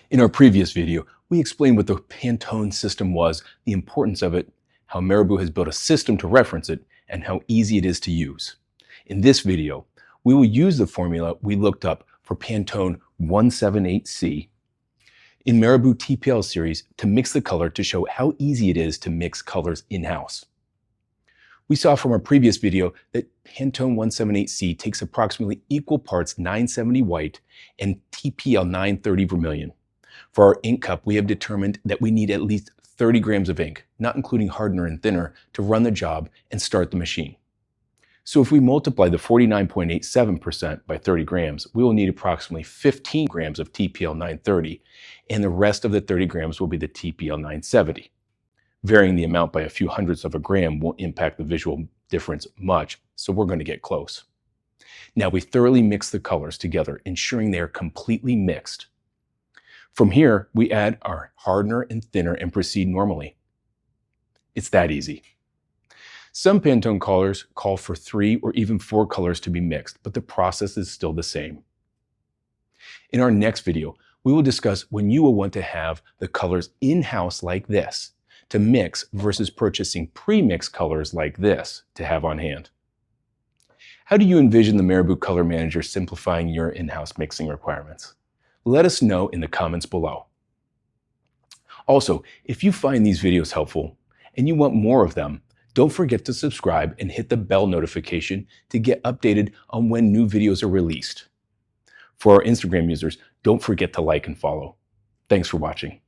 In our previous video, we explained what the Pantone system was, the importance of it, how Marabu has built a system to reference it, and how easy it is to use. In this video, we will use the formula we looked up for Pantone 178C in Marabu TPL series to mix the color to show how easy it is to mix colors in-house. We saw from our previous video that Pantone 178C takes approximately equal parts 970 white and TPL 930 vermilion. For our ink cup, we have determined that we need at least 30 grams of ink, not including hardener and thinner, to run the job and start the machine. So if we multiply the 49.87% by 30 grams, we will need approximately 15 grams of TPL 930, and the rest of the 30 grams will be the TPL 970. Varying the amount by a few hundredths of a gram won't impact the visual difference much, so we're going to get close. Now we thoroughly mix the colors together, ensuring they are completely mixed. From here, we add our hardener and thinner and proceed normally. It's that easy. Some Pantone colors call for 3 or even 4 colors to be mixed, but the process is still the same. In our next video, we will discuss when you will want to have the colors in-house like this to mix versus purchasing pre-mixed colors like this to have on hand. How do you envision the Marabu Color Manager simplifying your in-house mixing requirements? Let us know in the comments below. Also, if you find these videos helpful and you want more of them, don't forget to subscribe and hit the bell notification to get updated on when new videos are released. For our Instagram users, don't forget to like and follow. Thanks for watching.